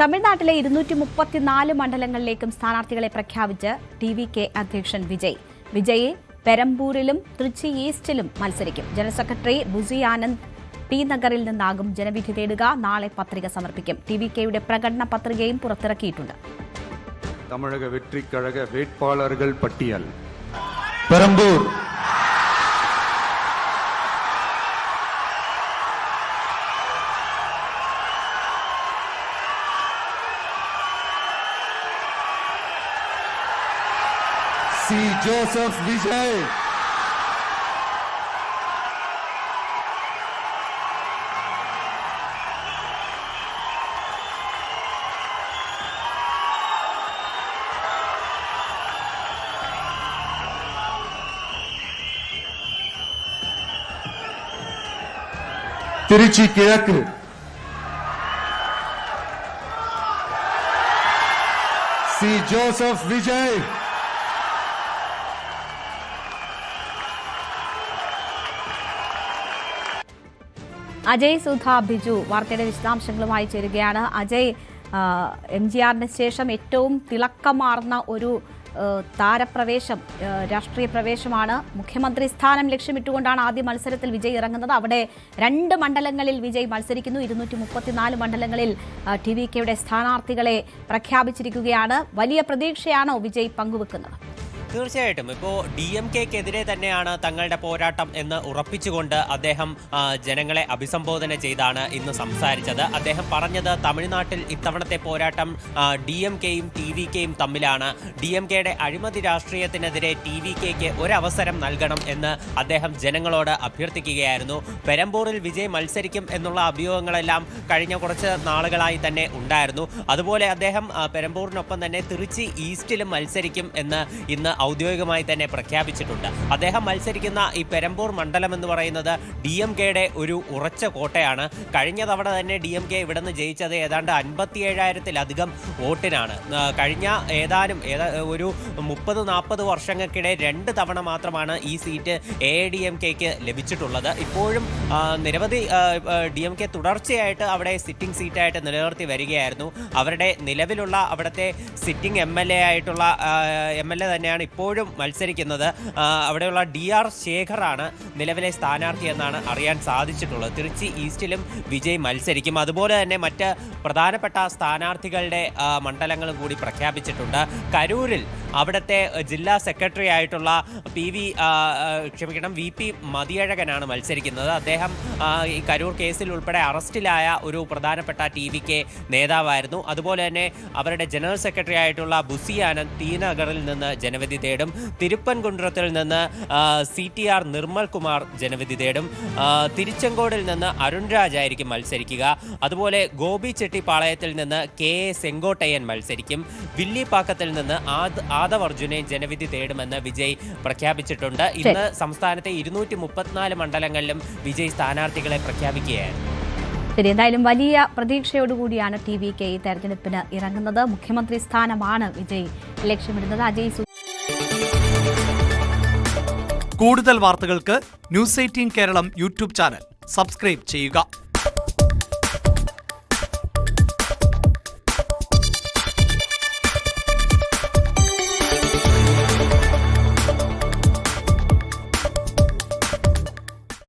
തമിഴ്നാട്ടിലെ 234 മണ്ഡലങ്ങളിലേക്കും സ്ഥാനാർത്ഥികളെ പ്രഖ്യാപിച്ച് TVK അധ്യക്ഷൻ വിജയ് പെരമ്പൂരിലും തൃച്ചി ഈസ്റ്റിലും മത്സരിക്കും. General secretary Bussy Anand T നഗറിൽ നിന്നാകും ജനവിധി തേടുക. നാളെ പത്രിക സമർപ്പിക്കും. TVKയുടെ പ്രകടന പത്രികയും പുറത്തിറക്കിയിട്ടുണ്ട്. தமிழக வெற்றிக் கழக வேட்பாளர்கள் பட்டியல். பெரம்பூர் சி. ஜோசப் விஜய், திருச்சி கிழக்கு சி. ஜோசப் விஜய், അജയ് സുധ ബിജു വാർത്തയുടെ വിശദാംശങ്ങളുമായി ചേരുകയാണ്. അജയ്, MGRന് ശേഷം ഏറ്റവും തിളക്കമാർന്ന ഒരു താരപ്രവേശം, രാഷ്ട്രീയ പ്രവേശമാണ്. മുഖ്യമന്ത്രി സ്ഥാനം ലക്ഷ്യമിട്ടുകൊണ്ടാണ് ആദ്യ മത്സരത്തിൽ വിജയ് ഇറങ്ങുന്നത്. അവിടെ 2 മണ്ഡലങ്ങളിൽ വിജയ് മത്സരിക്കുന്നു. 234 മണ്ഡലങ്ങളിൽ TVKയുടെ സ്ഥാനാർത്ഥികളെ പ്രഖ്യാപിച്ചിരിക്കുകയാണ്. വലിയ പ്രതീക്ഷയാണോ വിജയ് പങ്കുവെക്കുന്നത്? തീർച്ചയായിട്ടും ഇപ്പോൾ DMKക്കെതിരെ തന്നെയാണ് തങ്ങളുടെ പോരാട്ടം എന്ന് ഉറപ്പിച്ചുകൊണ്ട് അദ്ദേഹം ജനങ്ങളെ അഭിസംബോധന ചെയ്താണ് ഇന്ന് സംസാരിച്ചത്. അദ്ദേഹം പറഞ്ഞത് തമിഴ്നാട്ടിൽ ഇത്തവണത്തെ പോരാട്ടം DMKയും TVKയും തമ്മിലാണ്. DMKയുടെ അഴിമതി രാഷ്ട്രീയത്തിനെതിരെ TVKയ്ക്ക് ഒരവസരം നൽകണം എന്ന് അദ്ദേഹം ജനങ്ങളോട് അഭ്യർത്ഥിക്കുകയായിരുന്നു. പെരമ്പൂരിൽ വിജയ് മത്സരിക്കും എന്നുള്ള അഭ്യൂഹങ്ങളെല്ലാം കഴിഞ്ഞ കുറച്ച് നാളുകളായി തന്നെ ഉണ്ടായിരുന്നു. അതുപോലെ അദ്ദേഹം പെരമ്പൂരിനൊപ്പം തന്നെ തൃച്ചി ഈസ്റ്റിലും മത്സരിക്കും എന്ന് ഇന്ന് ഔദ്യോഗികമായി തന്നെ പ്രഖ്യാപിച്ചിട്ടുണ്ട്. അദ്ദേഹം മത്സരിക്കുന്ന ഈ പെരമ്പൂർ മണ്ഡലം എന്ന് പറയുന്നത് DMKയുടെ ഒരു ഉറച്ച കോട്ടയാണ്. കഴിഞ്ഞ തവണ തന്നെ DMK ഇവിടെ നിന്ന് ജയിച്ചത് ഏതാണ്ട് 57,000-ലധികം വോട്ടിനാണ്. കഴിഞ്ഞ ഒരു 30-40 വർഷങ്ങൾക്കിടെ 2 തവണ മാത്രമാണ് ഈ സീറ്റ് AIADMKക്ക് ലഭിച്ചിട്ടുള്ളത്. ഇപ്പോഴും നിരവധി DMK തുടർച്ചയായിട്ട് അവിടെ സിറ്റിംഗ് സീറ്റായിട്ട് നിലനിർത്തി വരികയായിരുന്നു. അവരുടെ നിലവിലുള്ള അവിടുത്തെ സിറ്റിംഗ് MLA ആയിട്ടുള്ള MLA തന്നെയാണ് ഇപ്പോഴും മത്സരിക്കുന്നത്. അവിടെയുള്ള DR ശേഖറാണ് നിലവിലെ സ്ഥാനാർത്ഥി എന്നാണ് അറിയാൻ സാധിച്ചിട്ടുള്ളത്. തൃച്ചി ഈസ്റ്റിലും വിജയ് മത്സരിക്കും. അതുപോലെ തന്നെ മറ്റ് പ്രധാനപ്പെട്ട സ്ഥാനാർത്ഥികളുടെ മണ്ഡലങ്ങളും കൂടി പ്രഖ്യാപിച്ചിട്ടുണ്ട്. കരൂരിൽ അവിടുത്തെ ജില്ലാ സെക്രട്ടറി ആയിട്ടുള്ള VP മതിയഴകനാണ് മത്സരിക്കുന്നത്. അദ്ദേഹം ഈ കരൂർ കേസിൽ ഉൾപ്പെടെ അറസ്റ്റിലായ ഒരു പ്രധാനപ്പെട്ട TVK നേതാവായിരുന്നു. അതുപോലെ തന്നെ അവരുടെ ജനറൽ സെക്രട്ടറി ആയിട്ടുള്ള ബുസി ആനന്ദ് ടി നഗറിൽ നിന്ന് ജനവിധി തേടും. തിരുപ്പൻകുன்றത്തിൽ നിന്ന് CTR നിർമ്മൽ കുമാർ ജനവിധി തേടും. തിരുച്ചെങ്കോടിൽ നിന്ന് അരുൺ രാജ് ആയിരിക്കും മത്സരിക്കുക. അതുപോലെ ഗോപി ചെട്ടിപ്പാളയത്തിൽ നിന്ന് KA സെങ്കോട്ടയ്യൻ മത്സരിക്കും. വില്ലിപ്പാക്കത്തിൽ നിന്ന് ആദവ് അർജുനെ ജനവിധി തേടുമെന്ന് വിജയ് പ്രഖ്യാപിച്ചിട്ടുണ്ട്. ഇന്ന് സംസ്ഥാനത്തെ 234 മണ്ഡലങ്ങളിലും വിജയ് സ്ഥാനാർത്ഥികളെ പ്രഖ്യാപിക്കുകയായിരുന്നു. ശരി, എന്തായാലും വലിയ പ്രതീക്ഷയോടുകൂടിയാണ് TVK ഈ തെരഞ്ഞെടുപ്പിന് ഇറങ്ങുന്നത്. മുഖ്യമന്ത്രി സ്ഥാനമാണ് വിജയ് ലക്ഷ്യമിടുന്നത്. അജയ് കൂടുതൽ വാർത്തകൾക്ക് News 18 Keralam YouTube channel subscribe ചെയ്യുക.